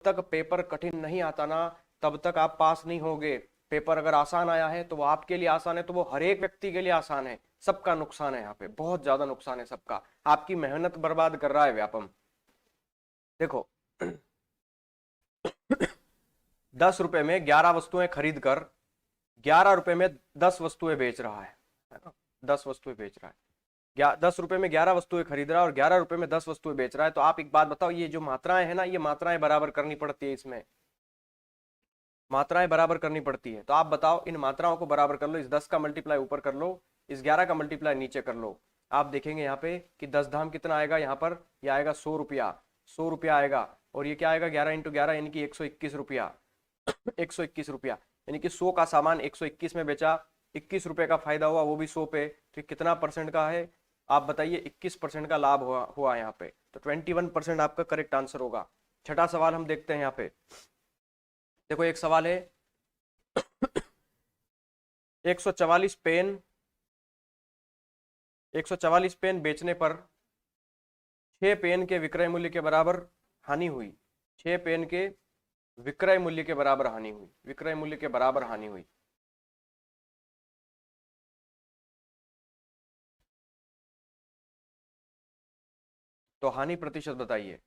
तक पेपर कठिन नहीं आता ना, तब तक आप पास नहीं होगे। पेपर अगर आसान आया है तो वो आपके लिए आसान है, तो वो हर एक व्यक्ति के लिए आसान है। सबका नुकसान है, यहाँ पे बहुत ज्यादा नुकसान है सबका। आपकी मेहनत बर्बाद कर रहा है व्यापम। देखो 10 रुपए में 11 वस्तुएं खरीद कर 11 रुपए में 10 वस्तुएं बेच रहा है ना? 10 वस्तुएं बेच रहा है। 10 रुपए में 11 वस्तुएं खरीद रहा है और 11 रुपए में 10 वस्तुएं बेच रहा है। तो आप एक बात बताओ, ये जो मात्राएं है ना, ये मात्राएं बराबर करनी पड़ती है, इसमें मात्राएं बराबर करनी पड़ती है। तो आप बताओ, इन मात्राओं को बराबर कर लो। इस 10 का मल्टीप्लाई ऊपर कर लो, इस 11 का मल्टीप्लाई नीचे कर लो। आप देखेंगे यहाँ पे कि 10 धाम कितना आएगा, यहाँ पर यह आएगा 100 रुपया। 100 रुपया आएगा। और ये क्या आएगा, 11 × 11 यानी कि 121 रुपया। 121 रुपया यानी कि 100 का सामान 121 में बेचा, 21 रुपए का फायदा हुआ, वो भी 100 पे। तो कितना परसेंट का है आप बताइए, 21% का लाभ हुआ यहाँ पे। तो 21% आपका करेक्ट आंसर होगा। छठा सवाल हम देखते हैं यहाँ पे। देखो एक सवाल है 144 पेन 144 पेन बेचने पर 6 पेन के विक्रय मूल्य के बराबर हानि हुई। 6 पेन के विक्रय मूल्य के बराबर हानि हुई। विक्रय मूल्य के बराबर हानि हुई। तो हानि प्रतिशत बताइए।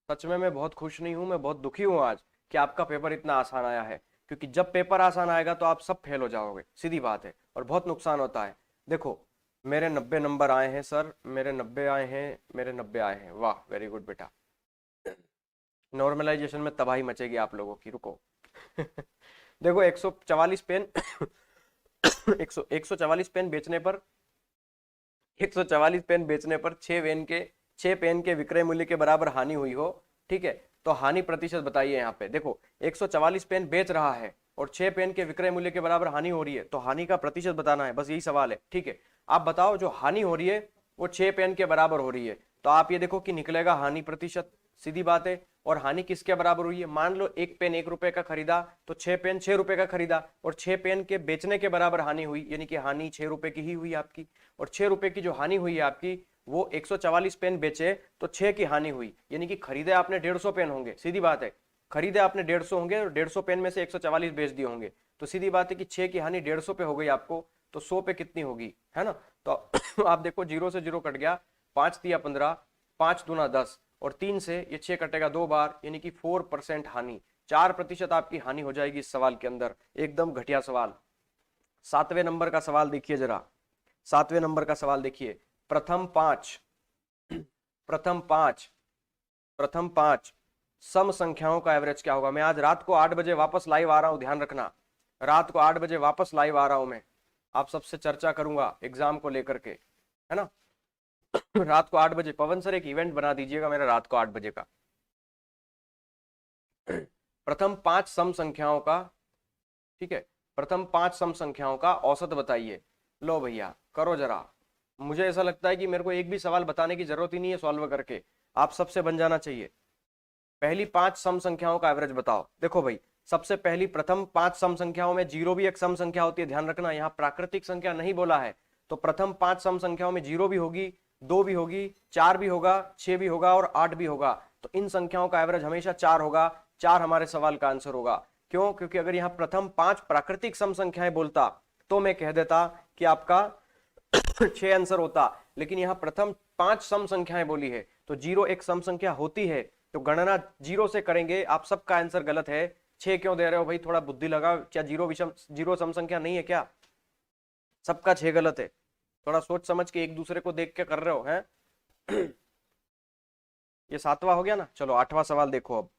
सच में मैं बहुत खुश नहीं हूं, मैं बहुत दुखी हूं आज कि आपका पेपर इतना आसान आया है, क्योंकि जब पेपर आसान आएगा तो आप सब फेल हो जाओगे, सीधी बात है, और बहुत नुकसान होता है। देखो मेरे 90 नंबर आए हैं सर, मेरे 90 आए हैं, मेरे 90 आए हैं, वाह वेरी गुड बेटा। नॉर्मलाइजेशन में तबाही मचेगी आप लोगों की, रुको। देखो 144 पेन 144 पेन बेचने पर 144 पेन बेचने पर 6 पेन के विक्रय मूल्य के बराबर हानि हुई हो, ठीक है। तो हानि प्रतिशत बताइए यहाँ पे। देखो 144 पेन बेच रहा है और 6 पेन के विक्रय मूल्य के बराबर हानि हो रही है, तो हानि का प्रतिशत बताना है, बस यही सवाल है, ठीक है। आप बताओ जो हानि हो रही है वो 6 पेन के बराबर हो रही है, तो आप ये देखो कि निकलेगा हानि प्रतिशत, सीधी बात है। और हानि किसके बराबर हुई है, मान लो एक पेन 1 रुपए का खरीदा तो 6 पेन 6 रुपए का खरीदा, और 6 पेन के बेचने के बराबर हानि हुई, यानी कि हानि 6 रुपए की ही हुई आपकी। और 6 रुपए की जो हानि हुई है आपकी, वो 144 पेन बेचे तो 6 की हानि हुई, यानी कि खरीदे आपने 150 पेन होंगे, सीधी बात है। खरीदे आपने 150 होंगे और 150 पेन में से 144 बेच दिए होंगे, तो सीधी बात है कि 6 की हानि 150 पे हो गई आपको, तो 100 पे कितनी होगी, है ना। तो आप देखो 0 से 0 कट गया, 5 × 15, 5 × 2 = 10, और 3 से ये 6 कटेगा 2 बार, यानी कि 4% हानि, 4% आपकी हानि हो जाएगी इस सवाल के अंदर। एकदम घटिया सवाल। 7वें नंबर का सवाल देखिए जरा। 7वें नंबर का सवाल देखिए। प्रथम पांच सम संख्याओं का एवरेज क्या होगा। मैं आज रात को 8 बजे वापस लाइव आ रहा हूं, ध्यान रखना, रात को 8 बजे वापस लाइव आ रहा हूं मैं, आप सबसे चर्चा करूंगा एग्जाम को लेकर के, है ना। रात को 8 बजे पवन सर एक इवेंट बना दीजिएगा मेरा रात को 8 बजे का। प्रथम 5 सम संख्याओं का, ठीक है, प्रथम 5 सम संख्याओं का औसत बताइए। लो भैया करो जरा। मुझे ऐसा लगता है कि मेरे को एक भी सवाल बताने की जरूरत ही नहीं है, सॉल्व करके आप सबसे बन जाना चाहिए। पहली 5 सम संख्याओं का एवरेज बताओ। देखो भाई, सबसे पहली प्रथम 5 सम संख्याओं में 0 भी एक सम संख्या होती है, ध्यान रखना, यहाँ प्राकृतिक संख्या नहीं बोला है। तो प्रथम 5 सम संख्याओं में 0 भी होगी, 2 भी होगी, 4 भी होगा, 6 भी होगा और 8 भी होगा। तो इन संख्याओं का एवरेज हमेशा 4 होगा। 4 हमारे सवाल का आंसर होगा। क्यों? क्योंकि अगर यहाँ प्रथम 5 प्राकृतिक सम संख्याएं बोलता तो मैं कह देता कि आपका 6 आंसर होता, लेकिन यहाँ प्रथम 5 सम संख्याएं बोली है, तो 0 एक सम संख्या होती है, तो गणना 0 से करेंगे। आप सबका आंसर गलत है। 6 क्यों दे रहे हो भाई, थोड़ा बुद्धि लगाओ। क्या 0 सम संख्या नहीं है क्या? सबका 6 गलत है। थोड़ा सोच समझ के एक दूसरे को देख के कर रहे हो हैं। ये 7वां हो गया ना। चलो 8वां सवाल देखो। अब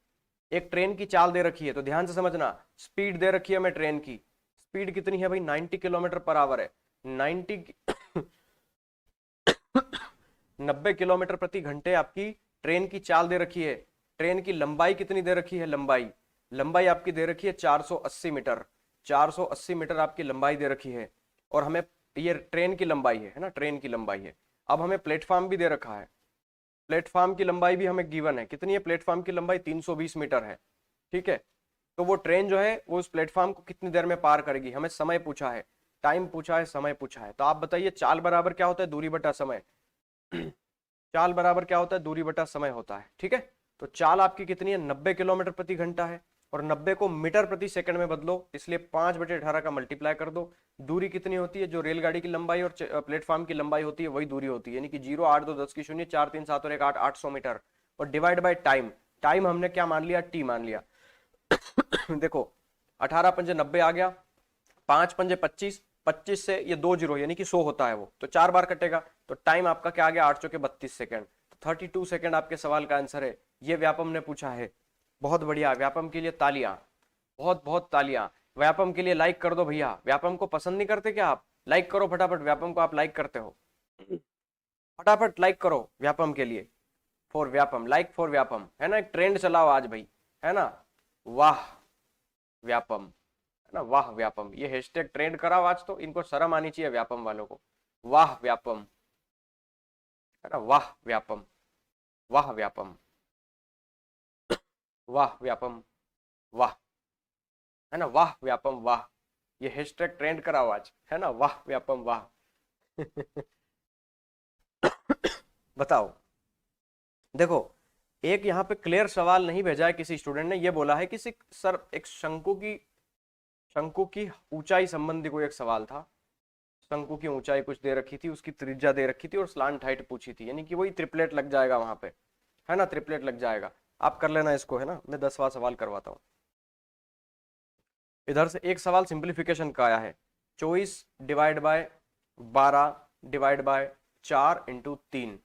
एक ट्रेन की चाल दे रखी है, तो ध्यान से समझना। स्पीड दे रखी है हमें ट्रेन की। स्पीड कितनी है भाई? 90 किलोमीटर पर आवर है। 90 किलोमीटर प्रति घंटे आपकी ट्रेन की चाल दे रखी है। ट्रेन की लंबाई कितनी दे रखी है? लंबाई आपकी दे रखी है 480 मीटर। 480 मीटर आपकी लंबाई दे रखी है। और हमें ये ट्रेन की लंबाई है ना, ट्रेन की लंबाई है। अब हमें प्लेटफॉर्म भी दे रखा है। प्लेटफॉर्म की लंबाई भी हमें गिवन है। कितनी है प्लेटफॉर्म की लंबाई? 320 मीटर है, ठीक है। तो वो ट्रेन जो है वो उस प्लेटफॉर्म को कितनी देर में पार करेगी? हमें समय पूछा है, टाइम पूछा है, समय पूछा है। तो आप बताइए चाल बराबर क्या होता है? दूरी बटा समय। चाल बराबर क्या होता है? दूरी बटा समय होता है, ठीक है। तो चाल आपकी कितनी है, 90 किलोमीटर प्रति घंटा है, और 90 को मीटर प्रति सेकंड में बदलो, इसलिए 5/18 का मल्टीप्लाई कर दो। दूरी कितनी होती है, जो रेलगाड़ी की लंबाई और प्लेटफॉर्म की लंबाई होती है वही दूरी होती है, यानी कि 0, 8, 2, 10 की 0, 4, 3, 7 और 1, 8, 800 मीटर। और डिवाइड बाय टाइम, टाइम हमने क्या मान लिया, टी मान लिया। देखो 18 पंजे 90 आ गया, 5 पंजे 25, 25 से ये 2 जीरो यानी कि 100 होता है वो, तो 4 बार कटेगा, तो टाइम आपका क्या आ गया, 8 चौके 32 सेकंड। 32 सेकंड आपके सवाल का आंसर है। ये व्यापम ने पूछा है, बहुत बढ़िया, व्यापम के लिए तालियां, बहुत बहुत तालियां। व्यापम के लिए लाइक कर दो भैया, व्यापम को पसंद नहीं करते क्या आप, लाइक करो फटाफट, व्यापम को आप लाइक करते हो, फटाफट लाइक करो व्यापम के लिए, for Vyapam, like for Vyapam, है ना, एक ट्रेंड चलाओ आज भाई, है ना, वाह व्यापम, है ना, वाह व्यापम, ये हैशटैग ट्रेंड कराओ आज, तो इनको शर्म आनी चाहिए व्यापम वालों को, वाह व्यापम, है ना, वाह व्यापम, वाह व्यापम, वाह व्यापम, वाह, है ना, वाह व्यापम वाह, ये हैशटैग ट्रेंड कराओ आज, है ना, वाह व्यापम वाह। बताओ, देखो एक यहाँ पे क्लियर सवाल नहीं भेजा है किसी स्टूडेंट ने, ये बोला है कि सर एक शंकु की ऊंचाई संबंधी कोई एक सवाल था, शंकु की ऊंचाई कुछ दे रखी थी, उसकी त्रिज्या दे रखी थी और स्लांट हाइट पूछी थी, यानी कि वही ट्रिपलेट लग जाएगा वहां पे, है ना, ट्रिपलेट लग जाएगा, आप कर लेना इसको, है ना, मैं 10वां सवाल करवाता हूँ। इधर से एक सवाल सिंप्लीफिकेशन का आया है, 24 divide by 12 divide by 4 into 3,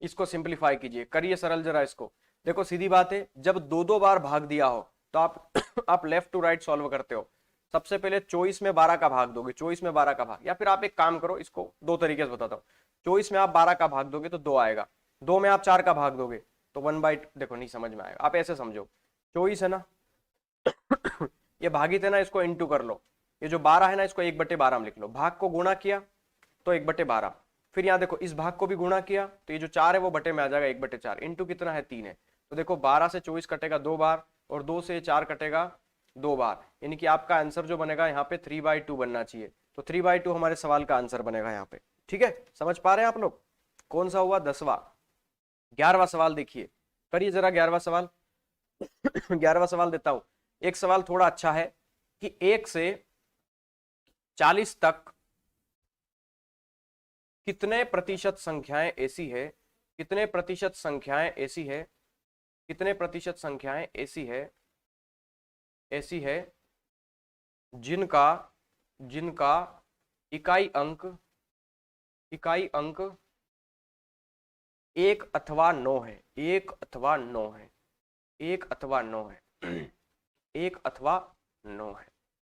इसको सिंप्लीफाई कीजिए, करिए सरल जरा इसको। देखो सीधी बात है, जब 2-2 बार भाग दिया हो तो आप आप लेफ्ट टू राइट सॉल्व करते हो। सबसे पहले 24 में 12 का भाग दोगे, 24 में 12 का भाग, या फिर आप एक काम करो, इसको दो तरीके से बताता हूँ। 24 में आप 12 का भाग दोगे तो 2 आएगा, 2 में आप 4 का भाग दोगे तो 1/, देखो नहीं समझ में आएगा, आप ऐसे समझो, 24 है ना, ये भागित है ना, इसको इंटू कर लो, ये जो 12 है ना इसको 1/12 में लिख लो, भाग को गुणा किया तो 1/12, फिर यहाँ देखो इस भाग को भी गुणा किया तो ये जो 4 है वो बटे में आ जाएगा, 1/4, इंटू कितना है 3 है, तो देखो 12 से 24 कटेगा 2 बार और 2 से 4 कटेगा 2 बार, यानी कि आपका आंसर जो बनेगा यहाँ पे 3/2 बनना चाहिए, तो 3/2 हमारे सवाल का आंसर बनेगा यहाँ पे। ठीक है, समझ पा रहे हैं आप लोग, कौन सा हुआ 10वां। 11वां सवाल देखिए, करिए जरा 11वां सवाल। 11वां सवाल देता हूं, एक सवाल थोड़ा अच्छा है कि 1 से 40 तक कितने प्रतिशत संख्याएं ऐसी है, कितने प्रतिशत संख्याएं ऐसी है, कितने प्रतिशत संख्याएं ऐसी है, ऐसी है जिनका जिनका इकाई अंक 1 अथवा 9 है, 1 अथवा 9 है, 1 अथवा 9 है, 1 अथवा 9 है।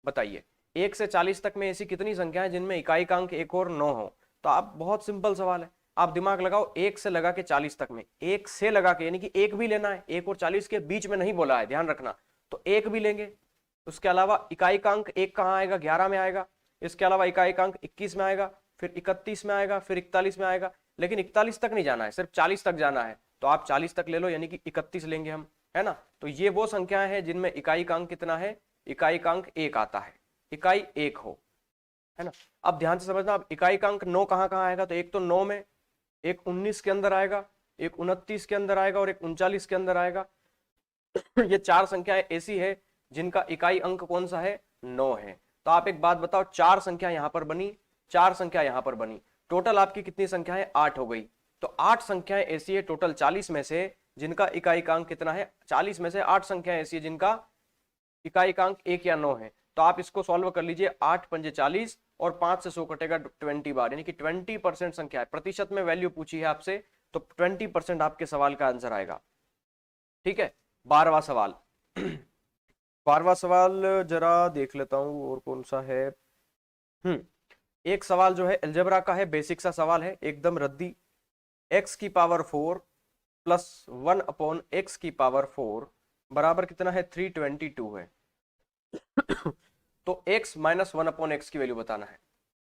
बताइए 1 से 40 तक में ऐसी कितनी संख्या है जिनमें इकाई का अंक 1 और 9 हो। तो आप, बहुत सिंपल सवाल है, आप दिमाग लगाओ, 1 से लगा के 40 तक में, 1 से लगा के यानी कि 1 भी लेना है, 1 और 40 के बीच में नहीं बोला है, ध्यान रखना, तो 1 भी लेंगे। उसके अलावा इकाई का अंक 1 कहाँ आएगा, 11 में आएगा, इसके अलावा इकाई का अंक 21 में आएगा, फिर 31 में आएगा, फिर 41 में आएगा, लेकिन 41 तक नहीं जाना है, सिर्फ 40 तक जाना है, तो आप 40 तक ले लो, यानी कि 31 लेंगे हम, है ना। तो ये वो संख्याएं हैं जिनमें इकाई का अंक कितना है, इकाई का अंक 1 आता है, इकाई 1 हो, है ना। अब ध्यान से समझना, अब इकाई का अंक 9 कहाँ कहाँ आएगा, तो एक तो 9 में, एक 19 के अंदर आएगा, एक 29 के अंदर आएगा और एक 39 के अंदर आएगा। ये 4 संख्याएं ऐसी है जिनका इकाई अंक कौन सा है, 9 है। तो आप एक बात बताओ, 4 संख्या यहां पर बनी, 4 संख्या यहां पर बनी, टोटल आपकी कितनी संख्या है, 8 हो गई। तो 8 संख्याएं ऐसी है टोटल 40 में से जिनका इकाई का अंक कितना है, 40 में से 8 संख्याएं ऐसी है जिनका इकाई का अंक 1 या 9 है। तो आप इसको सॉल्व कर लीजिए, 8 पंजे 40 और 5 से 100 कटेगा 20 बार, यानी कि 20% संख्या है, प्रतिशत में वैल्यू पूछी है आपसे, तो 20% आपके सवाल का आंसर आएगा। ठीक है, 12वां सवाल। 12वां सवाल जरा देख लेता हूं और कौन सा है। एक सवाल जो है अलजेब्रा का है, बेसिक सा सवाल है, एकदम रद्दी। x की पावर 4 प्लस 1 अपॉन x की पावर 4 बराबर कितना है, 322 है। तो x माइनस 1 अपॉन एक्स की वैल्यू बताना है,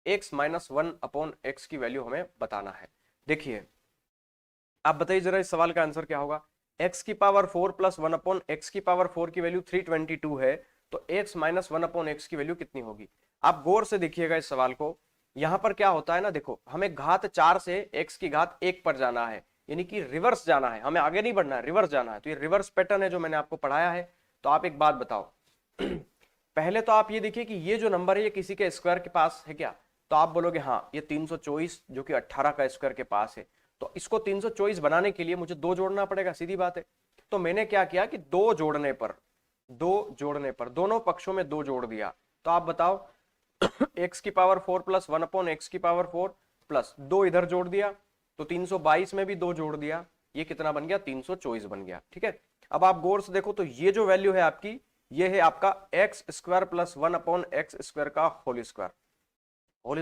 x माइनस 1 अपॉन एक्स की वैल्यू हमें बताना है। देखिए आप बताइए जरा इस सवाल का आंसर क्या होगा। x की पावर 4 प्लस 1 अपॉन एक्स की पावर 4 की वैल्यू 322 है, तो x माइनस 1 अपॉन एक्स की वैल्यू कितनी होगी। आप गौर से देखिएगा इस सवाल को, यहां पर क्या होता है ना, देखो हमें घात 4 से x की घात 1 पर जाना है, यानी कि रिवर्स जाना है, हमें आगे नहीं बढ़ना है, रिवर्स जाना है। तो ये रिवर्स पैटर्न है जो मैंने आपको पढ़ाया है। तो आप एक बात बताओ पहले तो आप ये देखिए कि ये जो नंबर है ये किसी के स्क्वायर के पास है क्या? तो आप बोलोगे हाँ ये 324 जो कि 18 का स्क्वायर के पास है। तो इसको 324 बनाने के लिए मुझे 2 जोड़ना पड़ेगा, सीधी बात है। तो मैंने क्या किया कि 2 जोड़ने पर दोनों पक्षों में 2 जोड़ दिया। तो आप बताओ x की पावर 4 प्लस 1 अपॉन एक्स की पावर 4 प्लस 2 इधर जोड़ दिया, तो 322 में भी 2 जोड़ दिया, ये कितना बन गया? 324 बन गया। ठीक है, अब आप गौर से देखो तो ये जो वैल्यू है आपकी, ये है आपका x square plus 1 upon x square का होल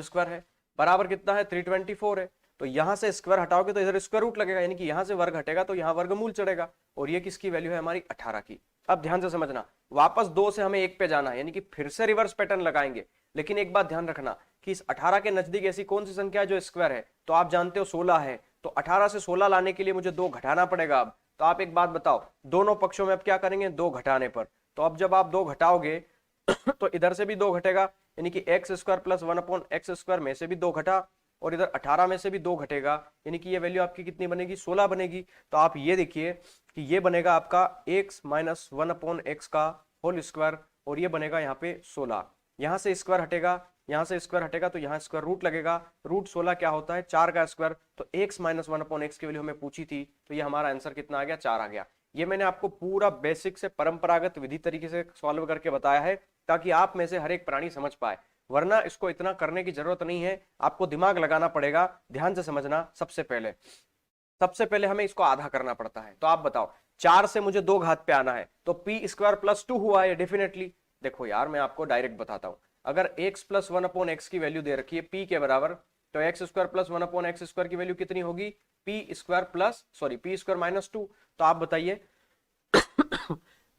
स्क्वायर है, बराबर कितना है? 324 है। तो यहां से स्क्वायर हटाओगे तो इधर स्क्वायर रूट लगेगा, यानी कि यहां से वर्ग हटेगा तो यहां वर्गमूल चढ़ेगा, और ये किसकी वैल्यू है? हमारी 18 की। अब ध्यान से समझना, वापस 2 से हमें 1 पे जाना है, यानी कि फिर से रिवर्स पैटर्न लगाएंगे। लेकिन एक बात ध्यान रखना कि इस 18 के नजदीक ऐसी कौन सी संख्या है जो स्क्वायर है? तो आप जानते हो 16 है, तो 18 से 16 लाने के लिए मुझे 2 घटाना पड़ेगा। अब तो आप एक बात बताओ, दोनों पक्षों में अब क्या करेंगे? 2 घटाने पर। तो अब जब आप 2 घटाओगे तो इधर से भी 2 घटेगा, यानी कि x square plus 1 upon x square में से भी 2 घटा, और इधर 18 में से भी 2 घटेगा, यानी कि ये वैल्यू आपकी कितनी बनेगी? 16 बनेगी। तो आप ये देखिए कि ये बनेगा आपका x माइनस 1 अपॉन एक्स का होल स्क्वायर, और ये बनेगा यहाँ पे 16। यहाँ से स्क्वायर हटेगा, यहाँ से स्क्वायर हटेगा, तो यहाँ स्क्वायर रूट लगेगा। रूट 16 क्या होता है? 4 का स्क्वायर। तो x माइनस 1 अपॉन एक्स की वैल्यू हमें पूछी थी, तो ये हमारा आंसर कितना आ गया? 4 आ गया। ये मैंने आपको पूरा बेसिक से परंपरागत विधि तरीके से सॉल्व करके बताया है, ताकि आप में से हर एक प्राणी समझ पाए, वरना इसको इतना करने की जरूरत नहीं है, आपको दिमाग लगाना पड़ेगा। ध्यान से समझना, सबसे पहले हमें इसको आधा करना पड़ता है। तो आप बताओ 4 से मुझे 2 घात पे आना है, तो पी स्क्वायर प्लस 2 हुआ है डेफिनेटली। देखो यार मैं आपको डायरेक्ट बताता हूं, अगर x प्लस 1 अपॉन एक्स की वैल्यू दे रखी है p के बराबर, तो x square plus 1 upon x square की वैल्यू कितनी होगी? P square minus 2। तो आप बताइए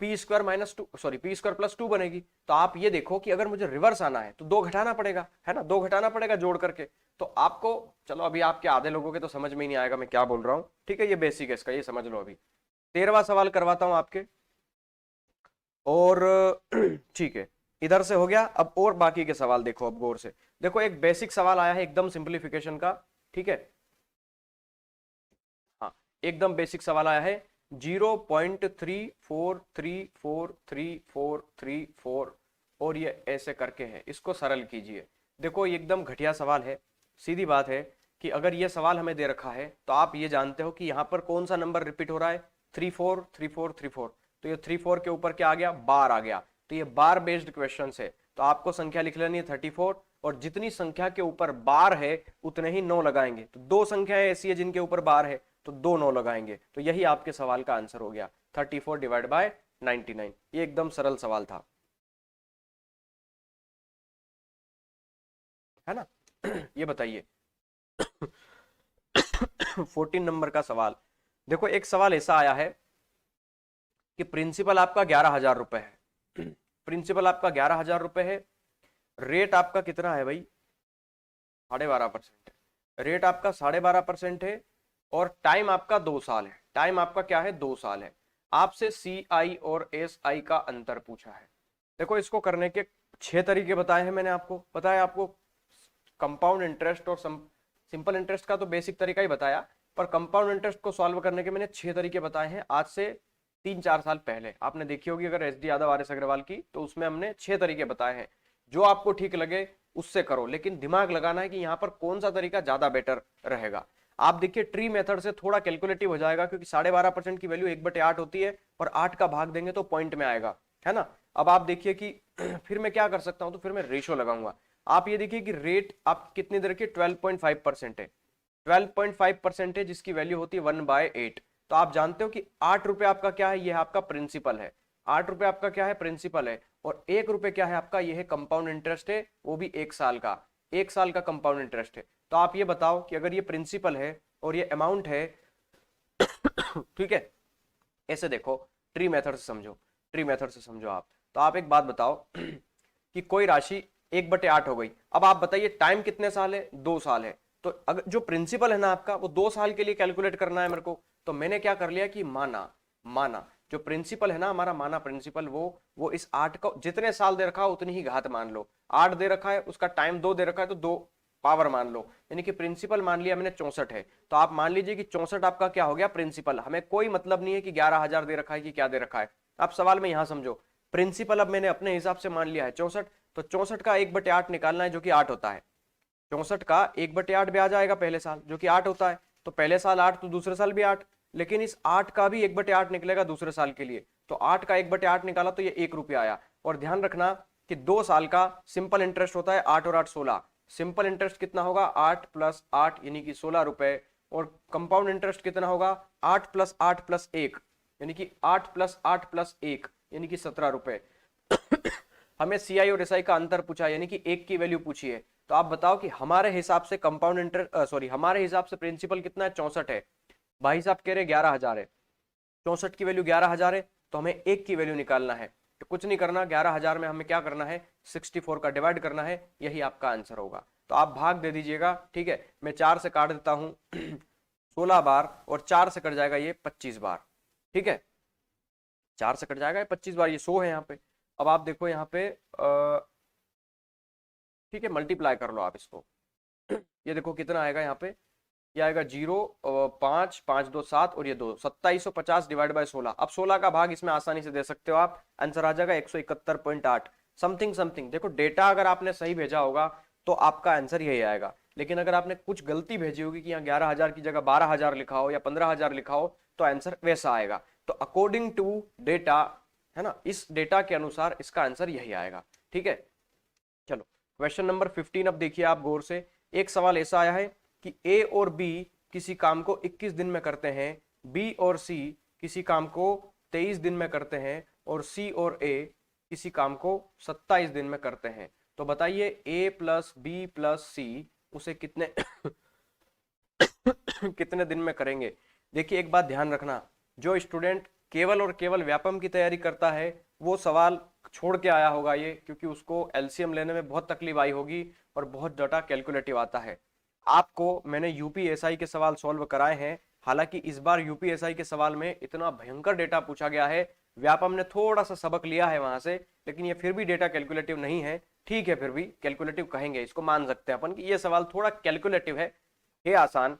पी स्क्वायर प्लस 2 बनेगी। तो आप ये देखो कि अगर मुझे रिवर्स आना है तो 2 घटाना पड़ेगा, है ना? 2 घटाना पड़ेगा जोड़ करके। तो आपको, चलो अभी आपके आधे लोगों के तो समझ में ही नहीं आएगा मैं क्या बोल रहा हूं, ठीक है? ये बेसिक है इसका, ये समझ लो। अभी 13वां सवाल करवाता हूं आपके, और ठीक है, इधर से हो गया। अब और बाकी के सवाल देखो, अब गौर से देखो। एक बेसिक सवाल आया है एकदम सिंप्लीफिकेशन का, ठीक है? हाँ, एकदम बेसिक सवाल आया है, 0.343434 और ये ऐसे करके है, इसको सरल कीजिए। देखो ये एकदम घटिया सवाल है। सीधी बात है कि अगर ये सवाल हमें दे रखा है तो आप ये जानते हो कि यहाँ पर कौन सा नंबर रिपीट हो रहा है? 343434। तो ये 34 के ऊपर क्या आ गया? बार आ गया। तो ये बार बेस्ड क्वेश्चन है, तो आपको संख्या लिख लेनी है 34, और जितनी संख्या के ऊपर बार है उतने ही 9 लगाएंगे। तो 2 संख्याएं ऐसी है जिनके ऊपर बार है, तो 2 9 लगाएंगे। तो यही आपके सवाल का आंसर हो गया, 34 डिवाइड बाय 99। ये एकदम सरल सवाल था, है ना? ये बताइए 14 नंबर का सवाल। देखो एक सवाल ऐसा आया है कि प्रिंसिपल आपका 11,000 रुपए है। प्रिंसिपल आपका 11,000 रुपए है, रेट आपका कितना है भाई? 12.5% है। रेट आपका 12.5% है, और टाइम आपका 2 साल है। टाइम आपका क्या है? 2 साल है। आपसे CI और SI का अंतर पूछा है। देखो इसको करने के 6 तरीके बताए हैं मैंने आपको, पता है आपको? कंपाउंड इंटरेस्ट और सिंपल इंटरेस्ट का तो बेसिक तरीका ही बताया, पर कंपाउंड इंटरेस्ट को सॉल्व करने के मैंने 6 तरीके बताए हैं। आज से 3-4 साल पहले आपने देखी होगी अगर SD यादव RS अग्रवाल की, तो उसमें हमने 6 तरीके बताए हैं। जो आपको ठीक लगे उससे करो, लेकिन दिमाग लगाना है कि यहाँ पर कौन सा तरीका ज्यादा बेटर रहेगा। आप देखिए ट्री मेथड से थोड़ा कैलकुलेटिव हो जाएगा, क्योंकि 12.5% की वैल्यू 1/8 होती है, और 8 का भाग देंगे तो पॉइंट में आएगा, है ना? अब आप देखिए कि फिर मैं क्या कर सकता हूं, तो फिर मैं रेशो लगाऊंगा। आप ये देखिए कि रेट आप कितनी देर की 12.5% है, 12.5% है, जिसकी वैल्यू होती है 1/8। तो आप जानते हो कि 8 रुपए आपका क्या है? यह आपका प्रिंसिपल है। 8 रुपए आपका क्या है? प्रिंसिपल है। और 1 रुपए क्या है आपका? यह है कंपाउंड इंटरेस्ट है, वो भी 1 साल का। 1 साल का कंपाउंड इंटरेस्ट है। तो आप ये बताओ कि अगर ये प्रिंसिपल है और ये अमाउंट है ठीक है, ऐसे देखो, ट्री मेथड से समझो, ट्री मेथड से समझो आप। तो आप एक बात बताओ कि कोई राशि 1/8 हो गई। अब आप बताइए टाइम कितने साल है? 2 साल है। तो अगर जो प्रिंसिपल है ना आपका, वो 2 साल के लिए कैलकुलेट करना है मेरे को, तो मैंने क्या कर लिया कि माना जो प्रिंसिपल है ना हमारा, माना प्रिंसिपल, वो इस 8 को जितने साल दे रखा है उतनी ही घात मान लो। 8 दे रखा है, उसका टाइम 2 दे रखा है, तो 2 पावर मान लो, यानी कि प्रिंसिपल मान लिया मैंने 64 है, तो आप मान लीजिए कि 64 आपका क्या हो गया प्रिंसिपल। हमें कोई मतलब नहीं है कि 11,000 दे रखा है कि क्या दे रखा है। आप सवाल में यहां समझो, प्रिंसिपल अब मैंने अपने हिसाब से मान लिया है 64, तो 64 का 1/8 निकालना है जो कि 8 होता है। 64 का 1/8 ब्याज आएगा पहले साल जो कि 8 होता है, तो पहले साल 8 तो दूसरे साल भी 8, लेकिन इस 8 का भी 1/8 निकलेगा दूसरे साल के लिए, तो 8 का 1/8 निकाला तो ये 1 रुपया आया। और ध्यान रखना कि 2 साल का सिंपल इंटरेस्ट होता है 8 और 8 16, सिंपल इंटरेस्ट कितना होगा 8 + 8 यानी कि 16 रुपए, और कंपाउंड इंटरेस्ट कितना होगा 8 + 8 + 1 यानी कि 8 + 8 + 1 यानी कि 17 रुपए। हमें सीआई और एसआई का अंतर पूछा यानी कि एक की वैल्यू पूछी है, तो आप बताओ कि हमारे हिसाब से कंपाउंड इंटरेस्ट हमारे हिसाब से प्रिंसिपल कितना है 64 है, भाई साहब कह रहे 11,000 है, 64 की वैल्यू 11,000 है, तो हमें एक की वैल्यू निकालना है। तो कुछ नहीं करना, 11,000 में हमें क्या करना है 64 का डिवाइड करना है, यही आपका आंसर होगा। तो आप भाग दे दीजिएगा, ठीक है, मैं 4 से काट देता हूं 16 बार, और 4 से कट जाएगा ये 25 बार, ठीक है, 4 से कट जाएगा 25 बार, ये 100 है यहाँ पे। अब आप देखो यहाँ पे ठीक है, मल्टीप्लाई कर लो आप इसको, ये देखो कितना आएगा यहाँ पे, ये आएगा 0 5 5 2 7 और ये 2 2750 डिवाइड बाय 16। अब 16 का भाग इसमें आसानी से दे सकते हो आप, आंसर आ जाएगा 171.8 समथिंग समथिंग। देखो डेटा अगर आपने सही भेजा होगा तो आपका आंसर यही आएगा, लेकिन अगर आपने कुछ गलती भेजी होगी कि यहाँ 11,000 की जगह 12,000 लिखा हो या 15,000 लिखा हो तो आंसर वैसा आएगा। तो अकॉर्डिंग टू डेटा, है ना, इस डेटा के अनुसार इसका आंसर यही आएगा, ठीक है। चलो क्वेश्चन नंबर 15 अब देखिए आप गौर से। एक सवाल ऐसा आया है कि ए और बी किसी काम को 21 दिन में करते हैं, बी और सी किसी काम को 23 दिन में करते हैं, और सी और ए किसी काम को 27 दिन में करते हैं। तो बताइए ए प्लस बी प्लस सी उसे कितने कितने दिन में करेंगे। देखिए एक बात ध्यान रखना, जो स्टूडेंट केवल और केवल व्यापम की तैयारी करता है वो सवाल छोड़ के आया होगा ये, क्योंकि उसको एलसीएम लेने में बहुत तकलीफ आई होगी और बहुत डाटा कैलकुलेटिव आता है। आपको मैंने यूपीएसआई के सवाल सॉल्व कराए हैं, हालांकि इस बार यूपीएसआई के सवाल में इतना भयंकर डेटा पूछा गया है, व्यापम ने थोड़ा सा सबक लिया है वहां से, लेकिन ये फिर भी डेटा कैलकुलेटिव नहीं है, ठीक है, फिर भी कैलकुलेटिव कहेंगे इसको, मान सकते हैं अपन कि ये सवाल थोड़ा कैलकुलेटिव है आसान।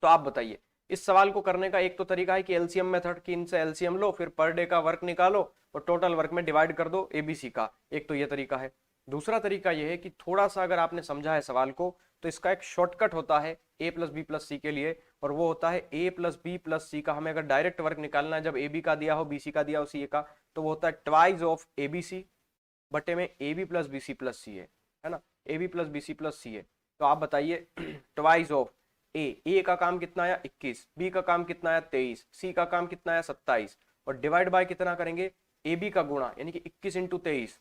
तो आप बताइए इस सवाल को करने का एक तो तरीका है कि एलसीएम मेथड, कि इनसे एलसीएम लो फिर पर डे का वर्क निकालो और टोटल वर्क में डिवाइड कर दो एबीसी का, एक तो ये तरीका है। दूसरा तरीका ये है कि थोड़ा सा अगर आपने समझा है सवाल को तो इसका एक शॉर्टकट होता है ए प्लस बी प्लस सी के लिए, और वो होता है ए प्लस बी प्लस सी का हमें अगर डायरेक्ट वर्क निकालना है, जब ए बी का दिया हो बीसी का दिया हो सी ए का, तो वो होता है twice of a b c बटे में a b plus b c plus c है ना, a b plus b c plus c है। तो आप बताइए ट्वाइस ऑफ ए का काम कितना आया 21, बी का काम कितना आया 23, सी का काम कितना आया 27, और डिवाइड बाय कितना करेंगे ए बी का गुणा, यानी कि 21 × 23,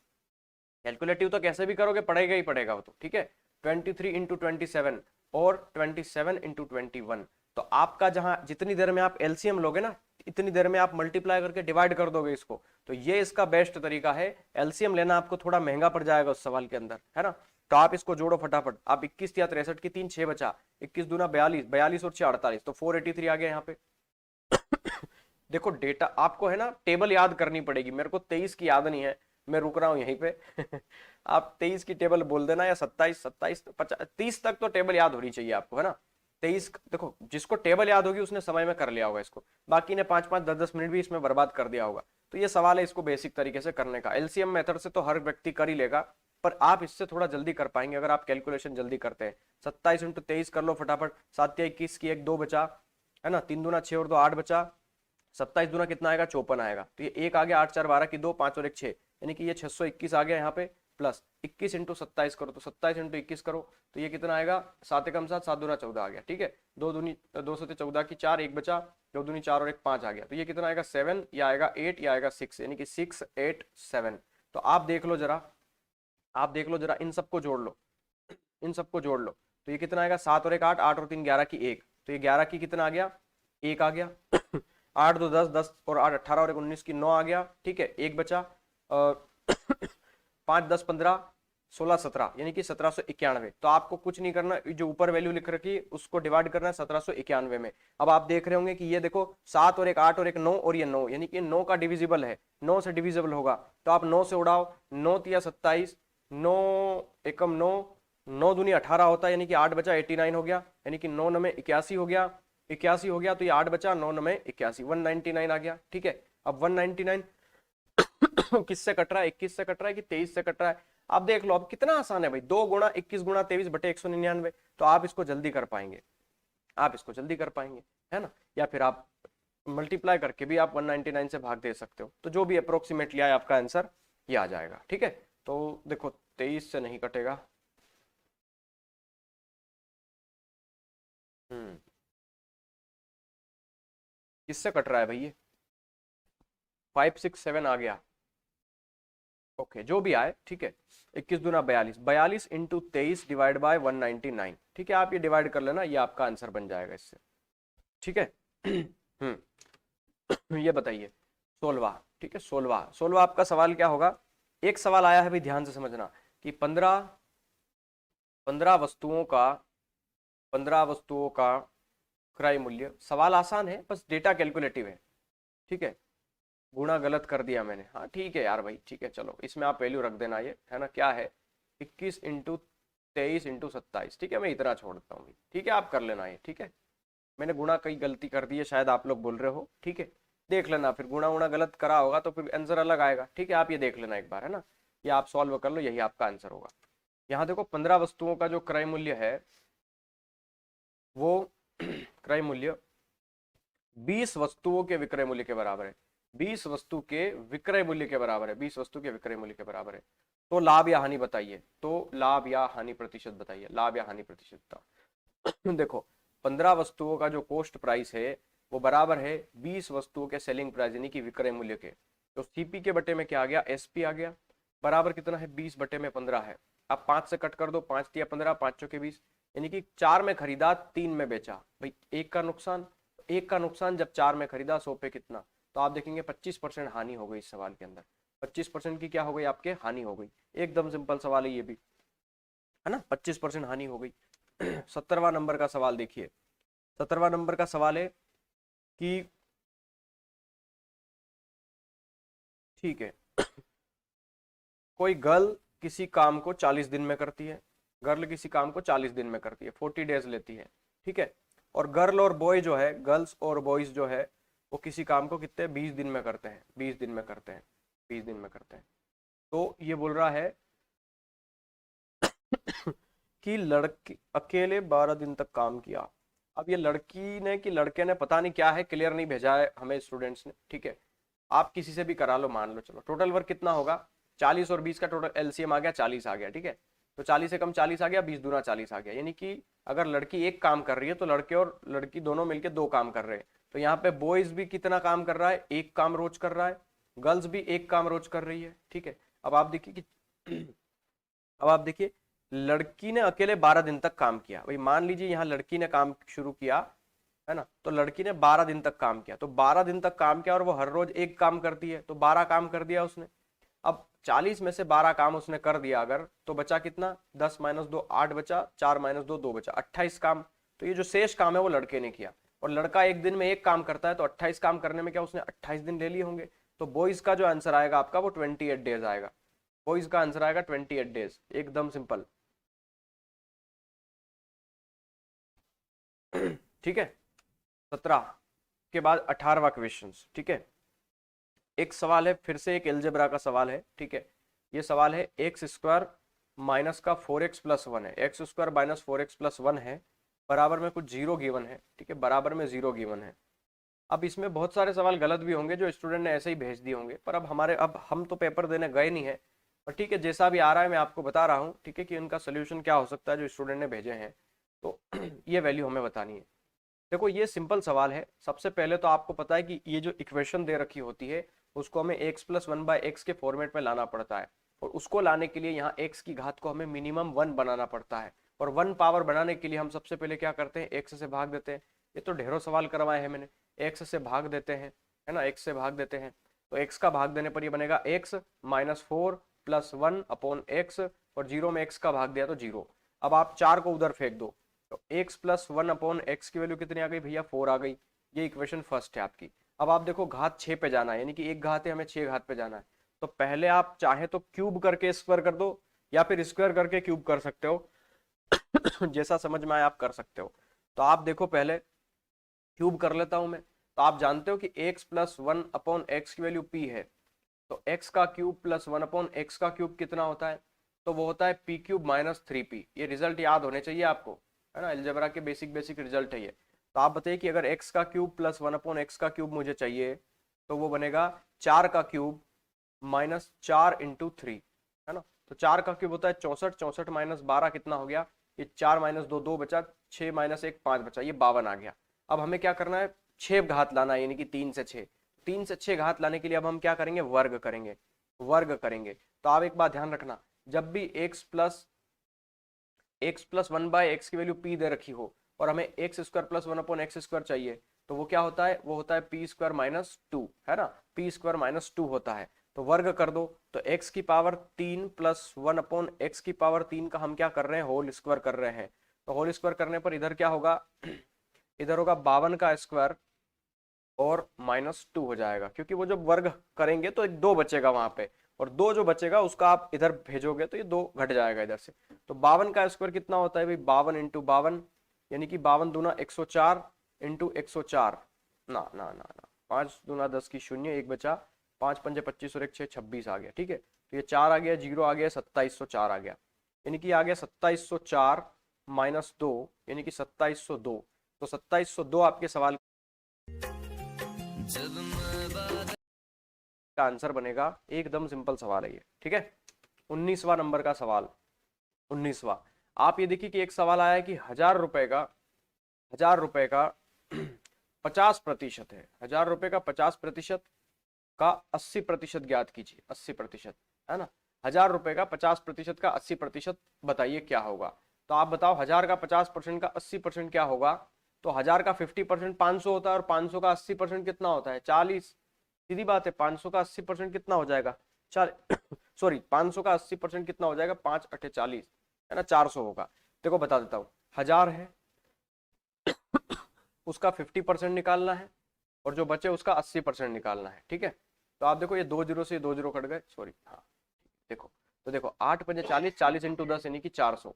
कैलकुलेटिव तो कैसे भी करोगे पड़ेगा ही पड़ेगा वो तो, ठीक है, 23 × 27 और 27 × 21। तो आपका जहां जितनी देर में आप एलसीएम लोगे ना इतनी देर में आप मल्टीप्लाई करके डिवाइड कर दोगे इसको, तो ये इसका बेस्ट तरीका है। एलसीएम लेना आपको थोड़ा महंगा पड़ जाएगा उस सवाल के अंदर, है ना, तो आप इसको जोड़ो फटाफट। आप 21 या 63 की 3 6 बचा, 21 दूना 42, 42 और 6 48, तो 483 आ गया यहाँ पे। देखो डेटा आपको है ना टेबल याद करनी पड़ेगी, मेरे को 23 की याद नहीं है, मैं रुक रहा हूं यहीं पे आप 23 की टेबल बोल देना, या 27 27 50 30 तक तो टेबल याद होनी चाहिए आपको, है ना। 23 देखो जिसको टेबल याद होगी उसने समय में कर लिया होगा इसको, बाकी ने 5 10 10 मिनट भी इसमें बर्बाद कर दिया होगा। तो ये सवाल है इसको बेसिक तरीके से करने का, एलसीएम मेथड से तो हर व्यक्ति कर ही लेगा, पर आप इससे थोड़ा जल्दी कर पाएंगे अगर आप कैलकुलेशन जल्दी करते हैं। 27 × 23 कर लो फटाफट, 7 या 21 की 1 2 बचा, है ना, 3 दूना 6 और 2 8 बचा, 27 दूना कितना आएगा 54 आएगा, तो ये 1 आ गया, 8 4 12 की 2 5 और 1 6, यानी कि ये 621 आ गया यहाँ पे, प्लस 21 × 27 करो तो 27 × 21 करो तो ये कितना आएगा 7 एकम 7 7 दूना 14 आ गया, ठीक है, 2 दूनी 2 से 14 की 4 1 बचा, 2 दूनी 4 और 1 5 आ गया, तो ये कितना आएगा 7 या आएगा 8 या आएगा 6, यानी कि 6 8 7। तो आप देख लो जरा, आप देख लो जरा, इन सबको जोड़ लो, इन सबको जोड़ लो, तो ये कितना आएगा 7 और 1 8, 8 और 3 11 की 1, तो ये 11 की कितना आ गया 1 आ गया 8 2 10 10 और 8 18 और 1 19 की 9 आ गया, ठीक है, 1 बचा, 5 10 15 16 17, यानी कि 1791। तो आपको कुछ नहीं करना, जो ऊपर वैल्यू लिख रखी है उसको डिवाइड करना है 1791 में। अब आप देख रहे होंगे कि ये देखो 7 और 1 8 और 1 9 और ये 9, यानी कि 9 का डिविजिबल है, 9 से डिविजिबल होगा, तो आप 9 से उड़ाओ, 9 तिया 27, 9 एकम 9, 9 दूनी 18 होता है, यानी कि 8 बचा 89 हो गया, यानी कि 9 में 81 हो गया, 81 हो गया, तो ये 8 बचा 9 में 81, 199 आ गया। ठीक है, अब 199 किससे कट रहा है, 21 से कट रहा है कि 23 से कट रहा है। आप देख लो अब कितना आसान है भाई, 2 गुणा 21 गुणा 23 बटे 199, तो आप इसको जल्दी कर पाएंगे, आप इसको जल्दी कर पाएंगे, है ना। या फिर आप मल्टीप्लाई करके भी आप 199 से भाग दे सकते हो, तो जो भी अप्रोक्सीमेटली आए आपका आंसर ये आ जाएगा। ठीक है, तो देखो 23 से नहीं कटेगा, किससे कट रहा है भाई ये, 567 आ गया, ओके जो भी आए, ठीक है। 21 दूना 42, 42 इंटू 23 डिवाइड बाय 199, ठीक है, आप ये डिवाइड कर लेना, ये आपका आंसर बन जाएगा इससे। ठीक है ये बताइए 16, ठीक है, 16 आपका सवाल क्या होगा। एक सवाल आया है भाई, ध्यान से समझना कि 15 वस्तुओं का क्रय मूल्य, सवाल आसान है, बस डेटा कैलकुलेटिव है। ठीक है, गुणा गलत कर दिया मैंने, हाँ ठीक है यार भाई, ठीक है चलो इसमें आप वैल्यू रख देना, ये है ना, क्या है 21 इंटू 23 इंटू 27, ठीक है, मैं इतना छोड़ देता हूँ, ठीक है आप कर लेना ये। ठीक है, मैंने गुणा कई गलती कर दी है, शायद आप लोग बोल रहे हो, ठीक है देख लेना, फिर गुणा उणा गलत करा होगा तो फिर आंसर अलग आएगा। ठीक है, आप ये देख लेना एक बार, है ना, ये आप सॉल्व कर लो, यही आपका आंसर होगा। यहाँ देखो 15 वस्तुओं का जो क्रय मूल्य है वो क्रय मूल्य 20 वस्तुओं के विक्रय मूल्य के बराबर है, 20 वस्तु के विक्रय मूल्य के बराबर है, 20 वस्तु के विक्रय मूल्य के बराबर है। तो लाभ या हानि बताइए, तो लाभ या हानि प्रतिशत बताइए, लाभ या हानि प्रतिशत देखो 15 वस्तुओं का जो कॉस्ट प्राइस है वो बराबर है 20 वस्तुओं के सेलिंग प्राइस यानी कि विक्रय मूल्य के, तो सीपी के बटे में क्या आ गया, एसपी आ गया, बराबर कितना है 20 बटे में 15 है। अब 5 से कट कर दो, 5 या 15, 5 चौके 20, यानी कि 4 में खरीदा 3 में बेचा, भाई एक का नुकसान, एक का नुकसान जब 4 में खरीदा 100 पे कितना, तो आप देखेंगे 25% हानि हो गई इस सवाल के अंदर, 25% की क्या हो गई आपके, हानि हो गई। एकदम सिंपल सवाल है ये भी, है ना, 25% हानि हो गई। 17वां नंबर का सवाल देखिए, 17वां नंबर का सवाल है कि ठीक है कोई गर्ल किसी काम को 40 दिन में करती है, गर्ल किसी काम को 40 दिन में करती है, 40 डेज लेती है। ठीक है, और गर्ल और बॉय जो है, गर्ल्स और बॉयज जो है वो किसी काम को कितने 20 दिन में करते हैं, 20 दिन में करते हैं, 20 दिन में करते हैं। तो ये बोल रहा है कि लड़की अकेले 12 दिन तक काम किया। अब ये लड़की ने कि लड़के ने पता नहीं क्या है, क्लियर नहीं भेजा है हमें स्टूडेंट्स ने। ठीक है, आप किसी से भी करा लो, मान लो, चलो टोटल वर्क कितना होगा, 40 और 20 का टोटल एलसीएम आ गया 40 आ गया। ठीक है, तो 40 से कम 40 आ गया, 20 दूना 40 आ गया, यानी कि अगर लड़की एक काम कर रही है तो लड़के और लड़की दोनों मिलकर 2 काम कर रहे हैं। तो यहाँ पे बॉयज भी कितना काम कर रहा है, एक काम रोज कर रहा है, गर्ल्स भी एक काम रोज कर रही है। ठीक है, अब आप देखिए कि अब आप देखिए लड़की ने अकेले 12 दिन तक काम किया, भाई मान लीजिए यहाँ लड़की ने काम शुरू किया, है ना, तो लड़की ने 12 दिन तक काम किया, तो 12 दिन तक काम किया और वो हर रोज एक काम करती है, तो 12 काम कर दिया उसने। अब 40 में से 12 काम उसने कर दिया अगर, तो बचा कितना, 10 माइनस 2 8 बचा, 4 माइनस 2 2 बचा, 28 काम। तो ये जो शेष काम है वो लड़के ने किया, और लड़का एक दिन में एक काम करता है, तो 28 काम करने में क्या उसने 28 दिन ले लिए होंगे। तो बॉयज का जो आंसर आएगा आपका वो 28 डेज आएगा, बॉयज का आंसर आएगा 28 डेज, एकदम सिंपल। ठीक है, 17 के बाद 18वां क्वेश्चन। ठीक है, एक सवाल है, फिर से एक एलजेब्रा का सवाल है। ठीक है, ये सवाल है एक्स स्क्वायर माइनस का 4x प्लस 1 है, x square minus 4x plus 1 है, बराबर में कुछ जीरो गिवन है। ठीक है, बराबर में जीरो गिवन है। अब इसमें बहुत सारे सवाल गलत भी होंगे जो स्टूडेंट ने ऐसे ही भेज दिए होंगे, पर अब हम तो पेपर देने गए नहीं है, पर ठीक है जैसा भी आ रहा है मैं आपको बता रहा हूँ। ठीक है, कि उनका सोल्यूशन क्या हो सकता है जो स्टूडेंट ने भेजे हैं, तो ये वैल्यू हमें बतानी है। देखो ये सिंपल सवाल है, सबसे पहले तो आपको पता है कि ये जो इक्वेशन दे रखी होती है उसको हमें x प्लस 1/x के फॉर्मेट में लाना पड़ता है, और उसको लाने के लिए यहाँ x की घात को हमें मिनिमम 1 बनाना पड़ता है, और 1 पावर बनाने के लिए हम सबसे पहले क्या करते हैं, x से भाग देते हैं। ये तो ढेरों सवाल करवाए हैं मैंने, x से भाग देते हैं, है ना, x से भाग देते हैं, तो x का भाग देने पर ये बनेगा x minus 4 plus 1 upon x, और 0 में x का भाग दिया तो 0। अब आप 4 को उधर फेंक दो, तो x प्लस 1 अपॉन एक्स की वैल्यू कितनी आ गई भैया, 4 आ गई। ये इक्वेशन फर्स्ट है आपकी। अब आप देखो घात 6 पे जाना है, यानी कि एक घात है, हमें 6 घात पे जाना है, तो पहले आप चाहे तो क्यूब करके स्क्वायर कर दो, या फिर स्क्वायर करके क्यूब कर सकते हो। जैसा समझ में आए आप कर सकते हो। तो आप देखो, पहले क्यूब कर लेता हूं मैं। तो आप जानते हो कि x plus one upon x की वैल्यू p है, तो x का cube plus one upon x का क्यूब कितना होता है? तो वो होता है p क्यूब माइनस 3p। ये रिजल्ट याद होने चाहिए आपको, है ना, अलजेब्रा के बेसिक बेसिक रिजल्ट है ये। तो आप बताइए कि अगर x का cube plus one upon x का क्यूब मुझे चाहिए, तो वो बनेगा 4 का क्यूब माइनस 4 × 3, है ना। तो 4 का क्यूब होता है 64, 64 माइनस 12 कितना हो गया? ये 4 माइनस 2 2 बचा, 6 माइनस 1 5 बचा, ये 52 आ गया। अब हमें क्या करना है? 6 घात लाना है, यानी कि 3 से 6। 3 से 6 घात लाने के लिए अब हम क्या करेंगे? वर्ग करेंगे, वर्ग करेंगे। तो आप एक बात ध्यान रखना, जब भी x plus one by x की वैल्यू p दे रखी हो और हमें x square plus one upon x square चाहिए, तो वो क्या होता है? वो होता है पी स्क्वायर माइनस टू, है ना, पी स्क्वायर माइनस टू होता है। तो वर्ग कर दो, तो x की power 3 plus one upon x की पावर 3 का हम क्या कर रहे हैं? होल स्क्वायर कर रहे हैं। तो होल स्क्वायर करने पर इधर क्या होगा? इधर होगा 52 का स्क्वायर और माइनस टू हो जाएगा, क्योंकि वो जब वर्ग करेंगे तो एक 2 बचेगा वहां पे, और 2 जो बचेगा उसका आप इधर भेजोगे तो ये 2 घट जाएगा इधर से। तो 52 का स्क्वायर कितना होता है भाई? 52 इंटू 52, यानी कि 52 दूना 104 इंटू 104, ना ना ना ना, 5 दूना 10 की शून्य, एक बचा, 5 पंजे 25 और 1 6 26 आ गया, ठीक है। तो ये 4 आ गया, जीरो आ गया, 2704 आ गया, यानी कि आ गया 2704 माइनस 2, यानी कि 2702। तो 2702 आपके सवाल का आंसर बनेगा। एकदम सिंपल सवाल है ये, ठीक है। 19वां नंबर का सवाल, 19वां। आप ये देखिए कि एक सवाल आया है कि 1000 रुपए का 50% है, 1000 रुपए का 50% का 80% ज्ञात कीजिए, 80%, है ना। 1000 रुपए का 50% का 80% बताइए क्या होगा। तो आप बताओ, 1000 का 50% का 80% क्या होगा? तो 1000 का 50% 500 होता है, और 500 का 80% कितना होता है? 40। सीधी बात है, 500 का 80% कितना हो जाएगा? चार सॉरी, 500 का 80% कितना हो जाएगा? 5 अठे 40, है ना, 400 होगा। देखो बता देता हूँ, 1000 है, उसका 50% निकालना है, और जो बचे उसका 80% निकालना है, ठीक है। तो आप देखो, ये 2 जीरो से 2 जीरो कट गए, सॉरी, हाँ। देखो, तो देखो 8 पंजे 40, 40 इंटू 10 यानी कि 400,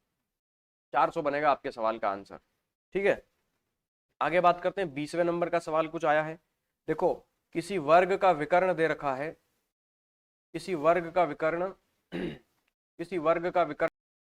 400 बनेगा आपके सवाल का आंसर, ठीक है। आगे बात करते हैं, 20वें नंबर का सवाल कुछ आया है। देखो, किसी वर्ग का विकर्ण दे रखा है, किसी वर्ग का विकर्ण किसी वर्ग का विकर्ण